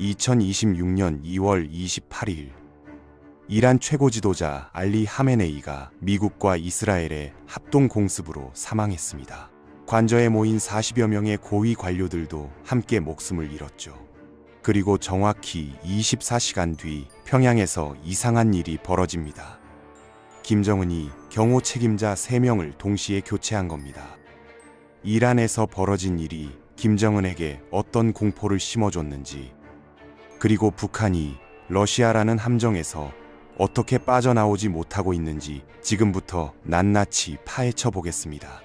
2026년 2월 28일 이란 최고 지도자 알리 하메네이가 미국과 이스라엘의 합동 공습으로 사망했습니다. 관저에 모인 40여 명의 고위 관료들도 함께 목숨을 잃었죠. 그리고 정확히 24시간 뒤 평양에서 이상한 일이 벌어집니다. 김정은이 경호 책임자 3명을 동시에 교체한 겁니다. 이란에서 벌어진 일이 김정은에게 어떤 공포를 심어줬는지, 그리고 북한이 러시아라는 함정에서 어떻게 빠져나오지 못하고 있는지 지금부터 낱낱이 파헤쳐 보겠습니다.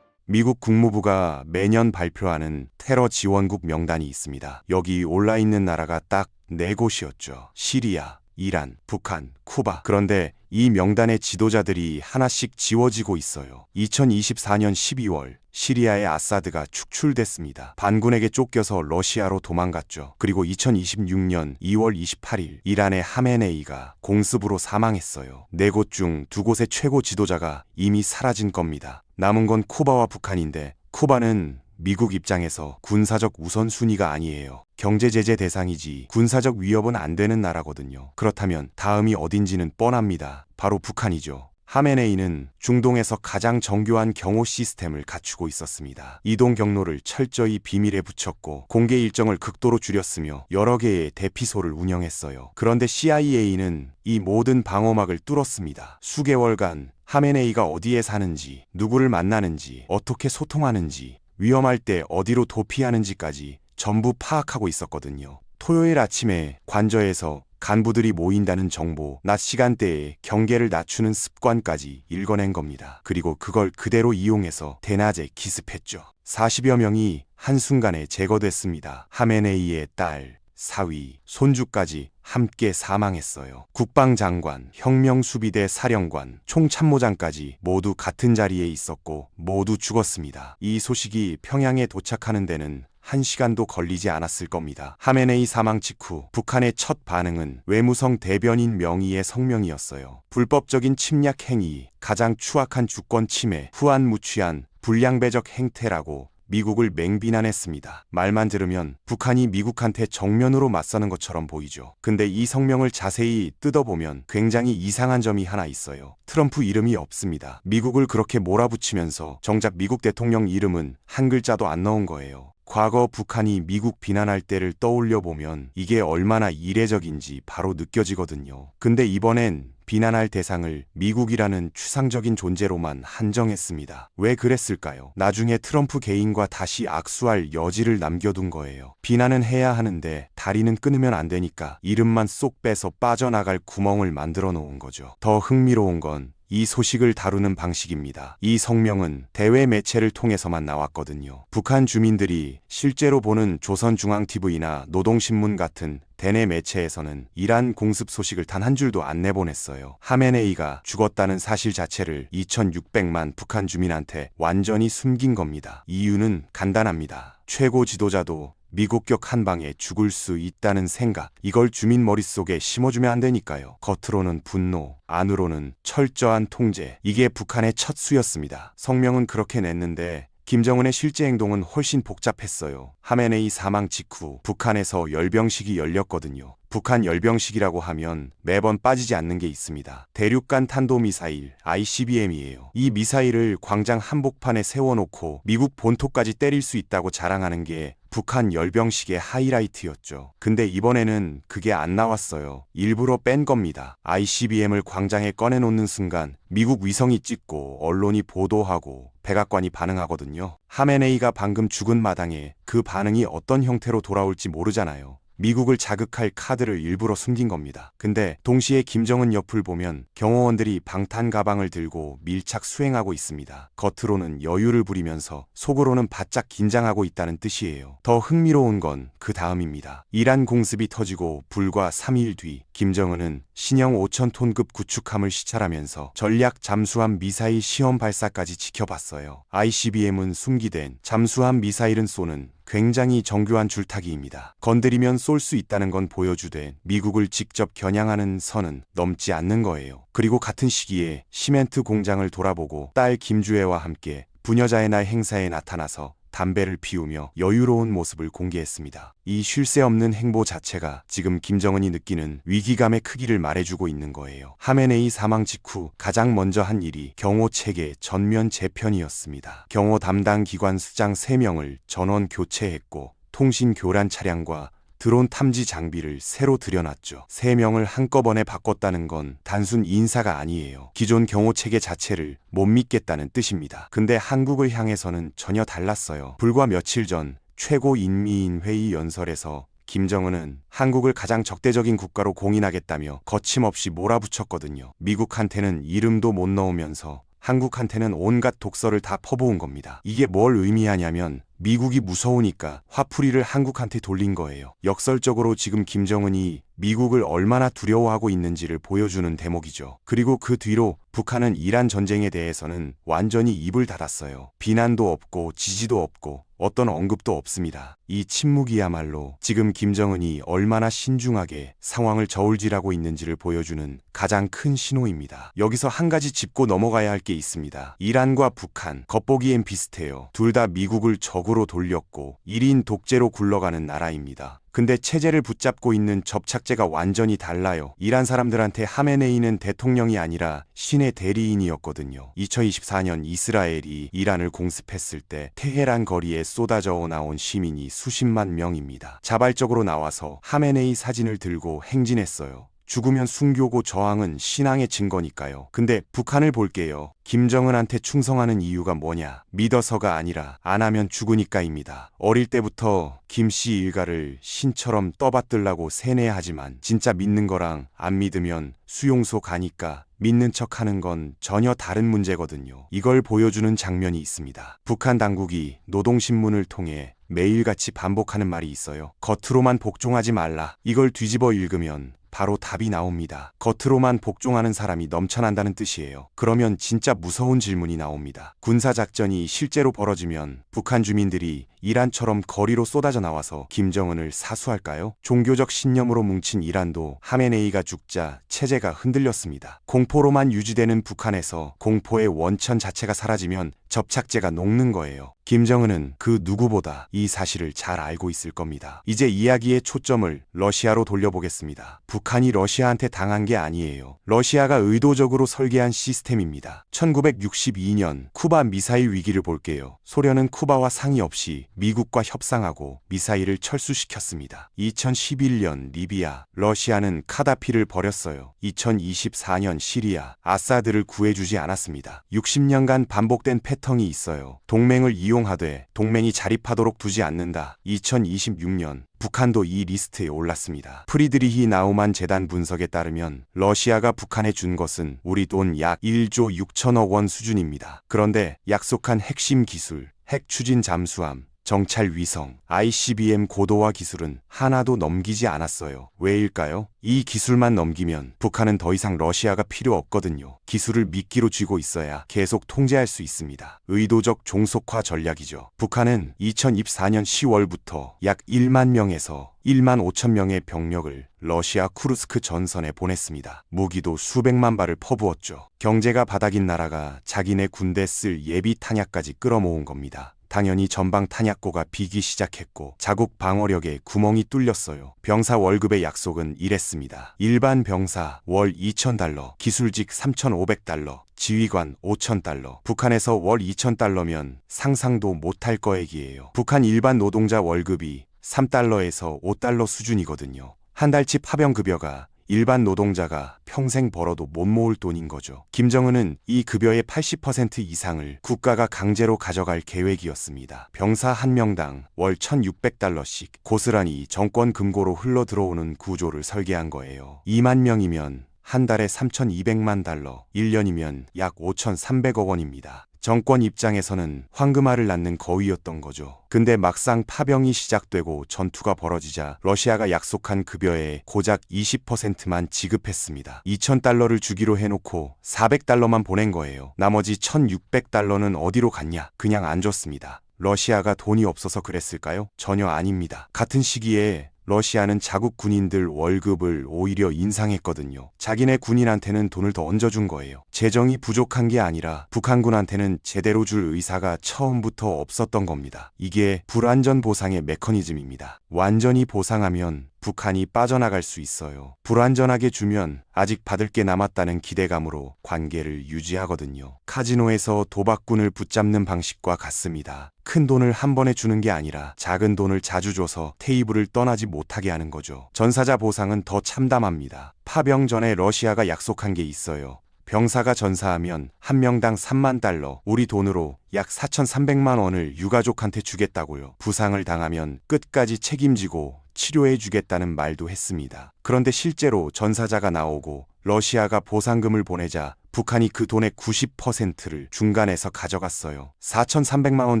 미국 국무부가 매년 발표하는 테러 지원국 명단이 있습니다. 여기 올라있는 나라가 딱 4곳이었죠. 시리아, 이란, 북한, 쿠바. 그런데 이 명단의 지도자들이 하나씩 지워지고 있어요. 2024년 12월 시리아의 아사드가 축출됐습니다. 반군에게 쫓겨서 러시아로 도망갔죠. 그리고 2026년 2월 28일 이란의 하메네이가 공습으로 사망했어요. 4곳 중 2곳의 최고 지도자가 이미 사라진 겁니다. 남은 건 쿠바와 북한인데, 쿠바는 미국 입장에서 군사적 우선순위가 아니에요. 경제제재 대상이지 군사적 위협은 안 되는 나라거든요. 그렇다면 다음이 어딘지는 뻔합니다. 바로 북한이죠. 하메네이는 중동에서 가장 정교한 경호 시스템을 갖추고 있었습니다. 이동 경로를 철저히 비밀에 붙였고 공개 일정을 극도로 줄였으며 여러 개의 대피소를 운영했어요. 그런데 CIA는 이 모든 방어막을 뚫었습니다. 수개월간 하메네이가 어디에 사는지, 누구를 만나는지, 어떻게 소통하는지, 위험할 때 어디로 도피하는지까지 전부 파악하고 있었거든요. 토요일 아침에 관저에서 간부들이 모인다는 정보, 낮 시간대에 경계를 낮추는 습관까지 읽어낸 겁니다. 그리고 그걸 그대로 이용해서 대낮에 기습했죠. 40여 명이 한순간에 제거됐습니다. 하메네이의 딸, 사위, 손주까지 함께 사망했어요. 국방장관, 혁명수비대 사령관, 총참모장까지 모두 같은 자리에 있었고 모두 죽었습니다. 이 소식이 평양에 도착하는 데는 1시간도 걸리지 않았을 겁니다. 하메네이 사망 직후 북한의 첫 반응은 외무성 대변인 명의의 성명이었어요. 불법적인 침략 행위, 가장 추악한 주권 침해, 후안무취한 불량배적 행태라고 미국을 맹비난했습니다. 말만 들으면 북한이 미국한테 정면으로 맞서는 것처럼 보이죠. 근데 이 성명을 자세히 뜯어보면 굉장히 이상한 점이 하나 있어요. 트럼프 이름이 없습니다. 미국을 그렇게 몰아붙이면서 정작 미국 대통령 이름은 한 글자도 안 넣은 거예요. 과거 북한이 미국 비난할 때를 떠올려 보면 이게 얼마나 이례적인지 바로 느껴지거든요. 근데 이번엔 비난할 대상을 미국이라는 추상적인 존재로만 한정했습니다. 왜 그랬을까요? 나중에 트럼프 개인과 다시 악수할 여지를 남겨둔 거예요. 비난은 해야 하는데 다리는 끊으면 안 되니까 이름만 쏙 빼서 빠져나갈 구멍을 만들어 놓은 거죠. 더 흥미로운 건 이 소식을 다루는 방식입니다. 이 성명은 대외 매체를 통해서만 나왔거든요. 북한 주민들이 실제로 보는 조선중앙TV나 노동신문 같은 대내 매체에서는 이란 공습 소식을 단 한 줄도 안 내보냈어요. 하메네이가 죽었다는 사실 자체를 2600만 북한 주민한테 완전히 숨긴 겁니다. 이유는 간단합니다. 최고 지도자도 미국격 한 방에 죽을 수 있다는 생각, 이걸 주민 머릿속에 심어주면 안 되니까요. 겉으로는 분노, 안으로는 철저한 통제, 이게 북한의 첫 수였습니다. 성명은 그렇게 냈는데 김정은의 실제 행동은 훨씬 복잡했어요. 하메네이 사망 직후 북한에서 열병식이 열렸거든요. 북한 열병식이라고 하면 매번 빠지지 않는 게 있습니다. 대륙간 탄도미사일 ICBM이에요. 이 미사일을 광장 한복판에 세워놓고 미국 본토까지 때릴 수 있다고 자랑하는 게 북한 열병식의 하이라이트였죠. 근데 이번에는 그게 안 나왔어요. 일부러 뺀 겁니다. ICBM을 광장에 꺼내놓는 순간 미국 위성이 찍고 언론이 보도하고 백악관이 반응하거든요. 하메네이가 방금 죽은 마당에 그 반응이 어떤 형태로 돌아올지 모르잖아요. 미국을 자극할 카드를 일부러 숨긴 겁니다. 근데 동시에 김정은 옆을 보면 경호원들이 방탄 가방을 들고 밀착 수행하고 있습니다. 겉으로는 여유를 부리면서 속으로는 바짝 긴장하고 있다는 뜻이에요. 더 흥미로운 건 그 다음입니다. 이란 공습이 터지고 불과 3일 뒤 김정은은 신형 5,000톤급 구축함을 시찰하면서 전략 잠수함 미사일 시험 발사까지 지켜봤어요. ICBM은 숨기된, 잠수함 미사일은 쏘는 굉장히 정교한 줄타기입니다. 건드리면 쏠 수 있다는 건 보여주되 미국을 직접 겨냥하는 선은 넘지 않는 거예요. 그리고 같은 시기에 시멘트 공장을 돌아보고 딸 김주애와 함께 부녀자의 날 행사에 나타나서 담배를 피우며 여유로운 모습을 공개했습니다. 이 쉴 새 없는 행보 자체가 지금 김정은이 느끼는 위기감의 크기를 말해주고 있는 거예요. 하메네이 사망 직후 가장 먼저 한 일이 경호 체계 전면 재편이었습니다. 경호 담당 기관 수장 3명을 전원 교체했고 통신 교란 차량과 드론 탐지 장비를 새로 들여놨죠. 3명을 한꺼번에 바꿨다는 건 단순 인사가 아니에요. 기존 경호 체계 자체를 못 믿겠다는 뜻입니다. 근데 한국을 향해서는 전혀 달랐어요. 불과 며칠 전 최고인민회의 연설에서 김정은은 한국을 가장 적대적인 국가로 공인하겠다며 거침없이 몰아붙였거든요. 미국한테는 이름도 못 넣으면서 한국한테는 온갖 독설을 다 퍼부은 겁니다. 이게 뭘 의미하냐면 미국이 무서우니까 화풀이를 한국한테 돌린 거예요. 역설적으로 지금 김정은이 미국을 얼마나 두려워하고 있는지를 보여주는 대목이죠. 그리고 그 뒤로 북한은 이란 전쟁에 대해서는 완전히 입을 닫았어요. 비난도 없고 지지도 없고 어떤 언급도 없습니다. 이 침묵이야말로 지금 김정은이 얼마나 신중하게 상황을 저울질하고 있는지를 보여주는 가장 큰 신호입니다. 여기서 한 가지 짚고 넘어가야 할 게 있습니다. 이란과 북한, 겉보기엔 비슷해요. 둘 다 미국을 적으로 돌렸고 1인 독재로 굴러가는 나라입니다. 근데 체제를 붙잡고 있는 접착제가 완전히 달라요. 이란 사람들한테 하메네이는 대통령이 아니라 신의 대리인이었거든요. 2024년 이스라엘이 이란을 공습했을 때 테헤란 거리에 쏟아져 나온 시민이 수십만 명입니다. 자발적으로 나와서 하메네이 사진을 들고 행진했어요. 죽으면 순교고 저항은 신앙의 증거니까요. 근데 북한을 볼게요. 김정은한테 충성하는 이유가 뭐냐? 믿어서가 아니라 안 하면 죽으니까입니다. 어릴 때부터 김씨 일가를 신처럼 떠받들라고 세뇌하지만 진짜 믿는 거랑 안 믿으면 수용소 가니까 믿는 척하는 건 전혀 다른 문제거든요. 이걸 보여주는 장면이 있습니다. 북한 당국이 노동신문을 통해 매일같이 반복하는 말이 있어요. 겉으로만 복종하지 말라. 이걸 뒤집어 읽으면 바로 답이 나옵니다. 겉으로만 복종하는 사람이 넘쳐난다는 뜻이에요. 그러면 진짜 무서운 질문이 나옵니다. 군사작전이 실제로 벌어지면 북한 주민들이 이란처럼 거리로 쏟아져 나와서 김정은을 사수할까요? 종교적 신념으로 뭉친 이란도 하메네이가 죽자 체제가 흔들렸습니다. 공포로만 유지되는 북한에서 공포의 원천 자체가 사라지면 접착제가 녹는 거예요. 김정은은 그 누구보다 이 사실을 잘 알고 있을 겁니다. 이제 이야기의 초점을 러시아로 돌려보겠습니다. 북한이 러시아한테 당한 게 아니에요. 러시아가 의도적으로 설계한 시스템입니다. 1962년 쿠바 미사일 위기를 볼게요. 소련은 쿠바와 상의 없이 미국과 협상하고 미사일을 철수시켰습니다. 2011년 리비아, 러시아는 카다피를 버렸어요. 2024년 시리아, 아사드를 구해주지 않았습니다. 60년간 반복된 패턴이 있어요. 동맹을 이용하되 동맹이 자립하도록 두지 않는다. 2026년 북한도 이 리스트에 올랐습니다. 프리드리히 나우만 재단 분석에 따르면 러시아가 북한에 준 것은 우리 돈 약 1조 6천억 원 수준입니다. 그런데 약속한 핵심 기술, 핵 추진 잠수함, 정찰 위성, ICBM 고도화 기술은 하나도 넘기지 않았어요. 왜일까요? 이 기술만 넘기면 북한은 더 이상 러시아가 필요 없거든요. 기술을 미끼로 쥐고 있어야 계속 통제할 수 있습니다. 의도적 종속화 전략이죠. 북한은 2024년 10월부터 약 1만 명에서 1만 5천 명의 병력을 러시아 쿠르스크 전선에 보냈습니다. 무기도 수백만 발을 퍼부었죠. 경제가 바닥인 나라가 자기네 군대 쓸 예비 탄약까지 끌어모은 겁니다. 당연히 전방 탄약고가 비기 시작했고 자국 방어력에 구멍이 뚫렸어요. 병사 월급의 약속은 이랬습니다. 일반 병사 월 2,000달러, 기술직 3,500달러, 지휘관 5,000달러. 북한에서 월 2,000달러면 상상도 못할 거액이에요. 북한 일반 노동자 월급이 3달러에서 5달러 수준이거든요. 한 달치 파병급여가 일반 노동자가 평생 벌어도 못 모을 돈인 거죠. 김정은은 이 급여의 80% 이상을 국가가 강제로 가져갈 계획이었습니다. 병사 한 명당 월 1,600달러씩 고스란히 정권 금고로 흘러들어오는 구조를 설계한 거예요. 2만 명이면 한 달에 3,200만 달러, 1년이면 약 5,300억 원입니다. 정권 입장에서는 황금알을 낳는 거위였던 거죠. 근데 막상 파병이 시작되고 전투가 벌어지자 러시아가 약속한 급여의 고작 20%만 지급했습니다. 2,000달러를 주기로 해놓고 400달러만 보낸 거예요. 나머지 1,600달러는 어디로 갔냐? 그냥 안 줬습니다. 러시아가 돈이 없어서 그랬을까요? 전혀 아닙니다. 같은 시기에 러시아는 자국 군인들 월급을 오히려 인상했거든요. 자기네 군인한테는 돈을 더 얹어준 거예요. 재정이 부족한 게 아니라 북한군한테는 제대로 줄 의사가 처음부터 없었던 겁니다. 이게 불완전 보상의 메커니즘입니다. 완전히 보상하면 북한이 빠져나갈 수 있어요. 불완전하게 주면 아직 받을 게 남았다는 기대감으로 관계를 유지하거든요. 카지노에서 도박꾼을 붙잡는 방식과 같습니다. 큰 돈을 한 번에 주는 게 아니라 작은 돈을 자주 줘서 테이블을 떠나지 못하게 하는 거죠. 전사자 보상은 더 참담합니다. 파병 전에 러시아가 약속한 게 있어요. 병사가 전사하면 한 명당 3만 달러, 우리 돈으로 약 4,300만 원을 유가족한테 주겠다고요. 부상을 당하면 끝까지 책임지고 치료해 주겠다는 말도 했습니다. 그런데 실제로 전사자가 나오고 러시아가 보상금을 보내자 북한이 그 돈의 90%를 중간에서 가져갔어요. 4,300만 원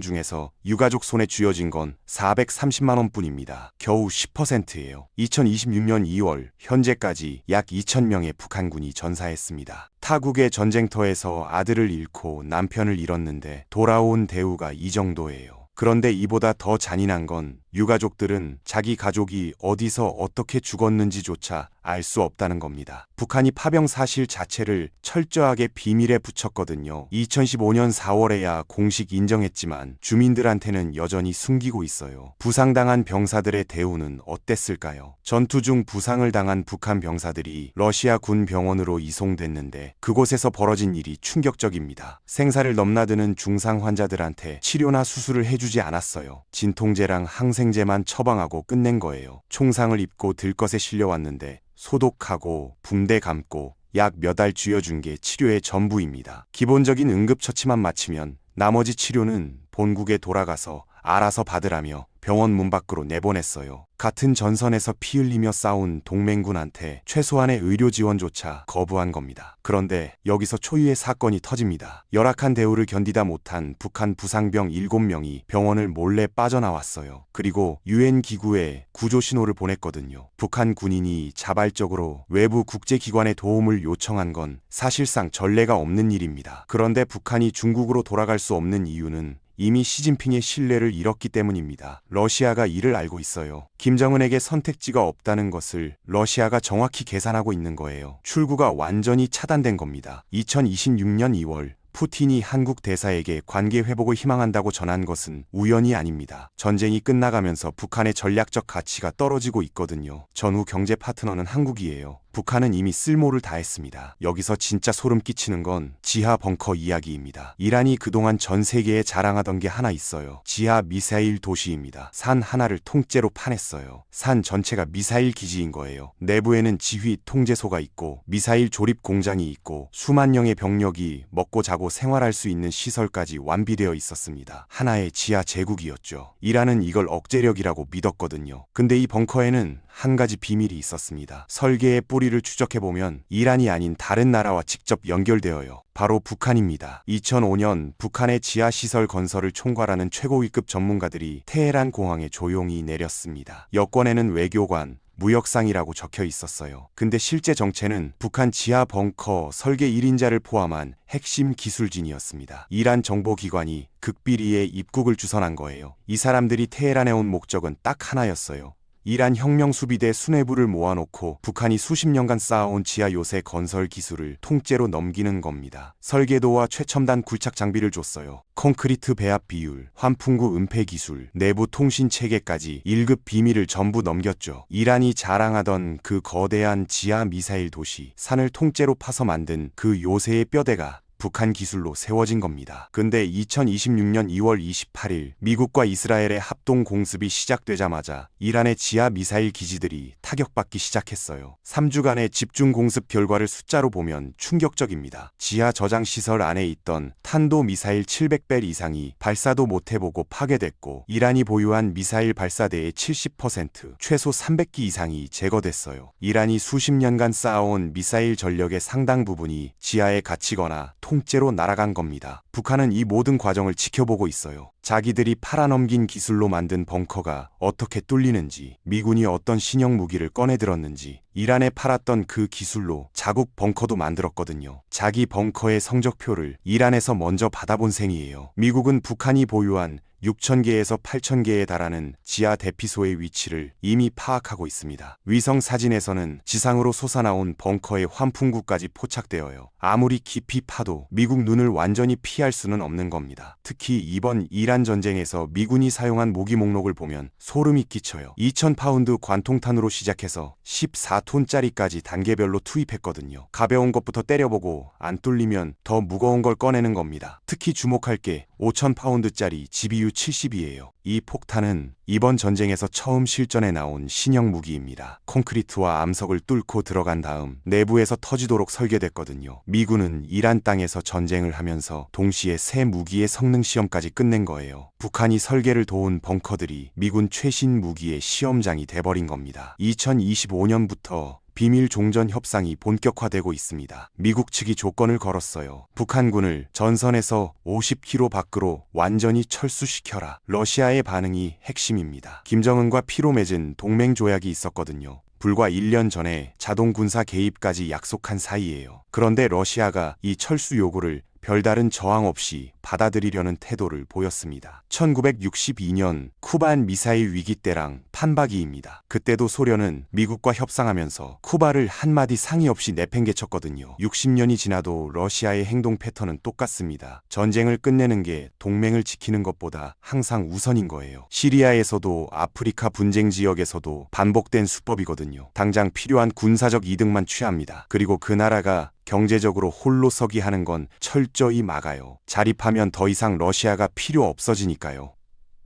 중에서 유가족 손에 쥐어진 건 430만 원뿐입니다. 겨우 10%예요. 2026년 2월 현재까지 약 2,000명의 북한군이 전사했습니다. 타국의 전쟁터에서 아들을 잃고 남편을 잃었는데 돌아온 대우가 이 정도예요. 그런데 이보다 더 잔인한 건 유가족들은 자기 가족이 어디서 어떻게 죽었는지조차 알 수 없다는 겁니다. 북한이 파병 사실 자체를 철저하게 비밀에 붙였거든요. 2015년 4월에야 공식 인정했지만 주민들한테는 여전히 숨기고 있어요. 부상당한 병사들의 대우는 어땠을까요? 전투 중 부상을 당한 북한 병사들이 러시아 군 병원으로 이송됐는데 그곳에서 벌어진 일이 충격적입니다. 생사를 넘나드는 중상 환자들한테 치료나 수술을 해주지 않았어요. 진통제랑 항생제만 처방하고 끝낸 거예요. 총상을 입고 들것에 실려왔는데 소독하고 붕대 감고 약 몇 알 쥐어준 게 치료의 전부입니다. 기본적인 응급처치만 마치면 나머지 치료는 본국에 돌아가서 알아서 받으라며 병원 문 밖으로 내보냈어요. 같은 전선에서 피 흘리며 싸운 동맹군한테 최소한의 의료 지원조차 거부한 겁니다. 그런데 여기서 초유의 사건이 터집니다. 열악한 대우를 견디다 못한 북한 부상병 7명이 병원을 몰래 빠져나왔어요. 그리고 유엔 기구에 구조 신호를 보냈거든요. 북한 군인이 자발적으로 외부 국제기관의 도움을 요청한 건 사실상 전례가 없는 일입니다. 그런데 북한이 중국으로 돌아갈 수 없는 이유는 이미 시진핑의 신뢰를 잃었기 때문입니다. 러시아가 이를 알고 있어요. 김정은에게 선택지가 없다는 것을 러시아가 정확히 계산하고 있는 거예요. 출구가 완전히 차단된 겁니다. 2026년 2월 푸틴이 한국 대사에게 관계 회복을 희망한다고 전한 것은 우연이 아닙니다. 전쟁이 끝나가면서 북한의 전략적 가치가 떨어지고 있거든요. 전후 경제 파트너는 한국이에요. 북한은 이미 쓸모를 다했습니다. 여기서 진짜 소름 끼치는 건 지하 벙커 이야기입니다. 이란이 그동안 전 세계에 자랑하던 게 하나 있어요. 지하 미사일 도시입니다. 산 하나를 통째로 파냈어요. 산 전체가 미사일 기지인 거예요. 내부에는 지휘 통제소가 있고 미사일 조립 공장이 있고 수만 명의 병력이 먹고 자고 생활할 수 있는 시설까지 완비되어 있었습니다. 하나의 지하 제국이었죠. 이란은 이걸 억제력이라고 믿었거든요. 근데 이 벙커에는 한 가지 비밀이 있었습니다. 설계의 뿌리를 추적해보면 이란이 아닌 다른 나라와 직접 연결되어요. 바로 북한입니다. 2005년 북한의 지하시설 건설을 총괄하는 최고위급 전문가들이 테헤란 공항에 조용히 내렸습니다. 여권에는 외교관, 무역상이라고 적혀 있었어요. 근데 실제 정체는 북한 지하 벙커 설계 1인자를 포함한 핵심 기술진이었습니다. 이란 정보기관이 극비리에 입국을 주선한 거예요. 이 사람들이 테헤란에 온 목적은 딱 하나였어요. 이란 혁명수비대 수뇌부를 모아놓고 북한이 수십 년간 쌓아온 지하 요새 건설 기술을 통째로 넘기는 겁니다. 설계도와 최첨단 굴착 장비를 줬어요. 콘크리트 배합 비율, 환풍구 은폐 기술, 내부 통신 체계까지 1급 비밀을 전부 넘겼죠. 이란이 자랑하던 그 거대한 지하 미사일 도시, 산을 통째로 파서 만든 그 요새의 뼈대가 북한 기술로 세워진 겁니다. 근데 2026년 2월 28일 미국과 이스라엘의 합동 공습이 시작되자마자 이란의 지하 미사일 기지들이 타격받기 시작했어요. 3주간의 집중 공습 결과를 숫자로 보면 충격적입니다. 지하 저장 시설 안에 있던 탄도 미사일 700벨 이상이 발사도 못해보고 파괴됐고 이란이 보유한 미사일 발사대의 70%, 최소 300기 이상이 제거됐어요. 이란이 수십 년간 쌓아온 미사일 전력의 상당 부분이 지하에 갇히거나 통째로 날아간 겁니다. 북한은 이 모든 과정을 지켜보고 있어요. 자기들이 팔아넘긴 기술로 만든 벙커가 어떻게 뚫리는지, 미군이 어떤 신형 무기를 꺼내들었는지, 이란에 팔았던 그 기술로 자국 벙커도 만들었거든요. 자기 벙커의 성적표를 이란에서 먼저 받아본 셈이에요. 미국은 북한이 보유한 6,000개에서 8,000개에 달하는 지하 대피소의 위치를 이미 파악하고 있습니다. 위성 사진에서는 지상으로 솟아나온 벙커의 환풍구까지 포착되어요. 아무리 깊이 파도 미국 눈을 완전히 피할 수는 없는 겁니다. 특히 이번 이란 전쟁에서 미군이 사용한 무기 목록을 보면 소름이 끼쳐요. 2,000파운드 관통탄으로 시작해서 14톤짜리까지 단계별로 투입했거든요. 가벼운 것부터 때려보고 안 뚫리면 더 무거운 걸 꺼내는 겁니다. 특히 주목할 게 5,000파운드짜리 GBU-70이에요. 이 폭탄은 이번 전쟁에서 처음 실전에 나온 신형 무기입니다. 콘크리트와 암석을 뚫고 들어간 다음 내부에서 터지도록 설계됐거든요. 미군은 이란 땅에서 전쟁을 하면서 동시에 새 무기의 성능 시험까지 끝낸 거예요. 북한이 설계를 도운 벙커들이 미군 최신 무기의 시험장이 돼버린 겁니다. 2025년부터 비밀 종전 협상이 본격화되고 있습니다. 미국 측이 조건을 걸었어요. 북한군을 전선에서 50km 밖으로 완전히 철수시켜라. 러시아의 반응이 핵심입니다. 김정은과 피로 맺은 동맹 조약이 있었거든요. 불과 1년 전에 자동 군사 개입까지 약속한 사이예요. 그런데 러시아가 이 철수 요구를 별다른 저항 없이 받아들이려는 태도를 보였습니다. 1962년 쿠반 미사일 위기 때랑 판박이입니다. 그때도 소련은 미국과 협상하면서 쿠바를 한마디 상의 없이 내팽개쳤거든요. 60년이 지나도 러시아의 행동 패턴은 똑같습니다. 전쟁을 끝내는 게 동맹을 지키는 것보다 항상 우선인 거예요. 시리아에서도 아프리카 분쟁 지역에서도 반복된 수법이거든요. 당장 필요한 군사적 이득만 취합니다. 그리고 그 나라가 경제적으로 홀로 서기 하는 건 철저히 막아요. 자립하면 더 이상 러시아가 필요 없어지니까요.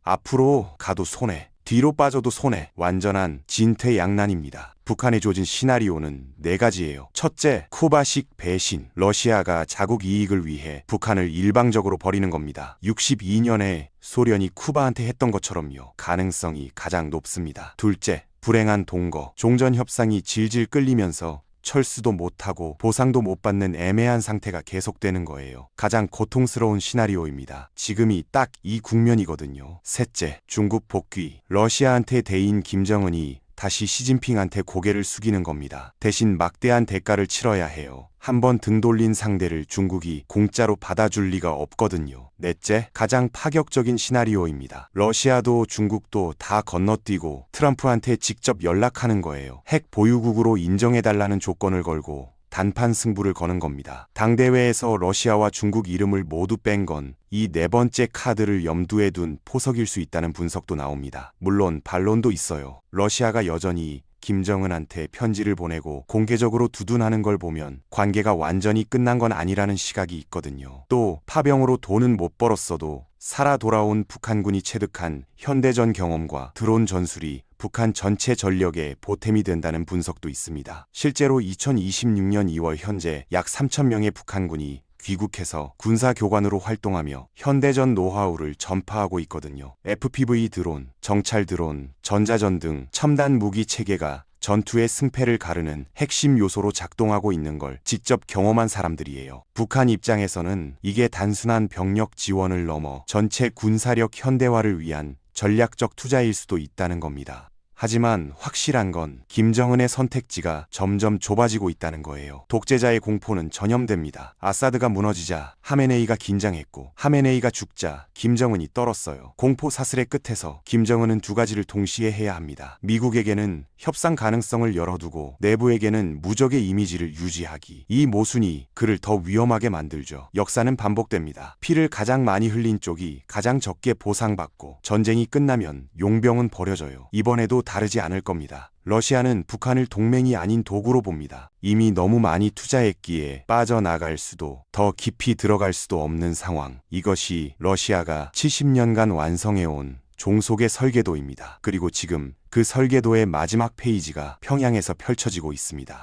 앞으로 가도 손해, 뒤로 빠져도 손해, 완전한 진퇴양난입니다. 북한에 조진 시나리오는 4가지예요. 첫째, 쿠바식 배신. 러시아가 자국 이익을 위해 북한을 일방적으로 버리는 겁니다. 62년에 소련이 쿠바한테 했던 것처럼요. 가능성이 가장 높습니다. 둘째, 불행한 동거. 종전 협상이 질질 끌리면서 철수도 못하고 보상도 못 받는 애매한 상태가 계속되는 거예요. 가장 고통스러운 시나리오입니다. 지금이 딱 이 국면이거든요. 셋째, 중국 복귀. 러시아한테 대인 김정은이 다시 시진핑한테 고개를 숙이는 겁니다. 대신 막대한 대가를 치러야 해요. 한번 등 돌린 상대를 중국이 공짜로 받아줄 리가 없거든요. 넷째, 가장 파격적인 시나리오입니다. 러시아도 중국도 다 건너뛰고 트럼프한테 직접 연락하는 거예요. 핵 보유국으로 인정해달라는 조건을 걸고 단판 승부를 거는 겁니다. 당대회에서 러시아와 중국 이름을 모두 뺀 건 이 4번째 카드를 염두에 둔 포석일 수 있다는 분석도 나옵니다. 물론 반론도 있어요. 러시아가 여전히 김정은한테 편지를 보내고 공개적으로 두둔하는 걸 보면 관계가 완전히 끝난 건 아니라는 시각이 있거든요. 또 파병으로 돈은 못 벌었어도 살아 돌아온 북한군이 체득한 현대전 경험과 드론 전술이 북한 전체 전력에 보탬이 된다는 분석도 있습니다. 실제로 2026년 2월 현재 약 3,000명의 북한군이 귀국해서 군사교관으로 활동하며 현대전 노하우를 전파하고 있거든요. FPV 드론, 정찰 드론, 전자전 등 첨단 무기 체계가 전투의 승패를 가르는 핵심 요소로 작동하고 있는 걸 직접 경험한 사람들이에요. 북한 입장에서는 이게 단순한 병력 지원을 넘어 전체 군사력 현대화를 위한 전략적 투자일 수도 있다는 겁니다. 하지만 확실한 건 김정은의 선택지가 점점 좁아지고 있다는 거예요. 독재자의 공포는 전염됩니다. 아사드가 무너지자 하메네이가 긴장했고 하메네이가 죽자 김정은이 떨었어요. 공포 사슬의 끝에서 김정은은 2가지를 동시에 해야 합니다. 미국에게는 협상 가능성을 열어두고 내부에게는 무적의 이미지를 유지하기. 이 모순이 그를 더 위험하게 만들죠. 역사는 반복됩니다. 피를 가장 많이 흘린 쪽이 가장 적게 보상받고 전쟁이 끝나면 용병은 버려져요. 이번에도 다르지 않을 겁니다. 러시아는 북한을 동맹이 아닌 도구로 봅니다. 이미 너무 많이 투자했기에 빠져나갈 수도 더 깊이 들어갈 수도 없는 상황. 이것이 러시아가 70년간 완성해온 종속의 설계도입니다. 그리고 지금 그 설계도의 마지막 페이지가 평양에서 펼쳐지고 있습니다.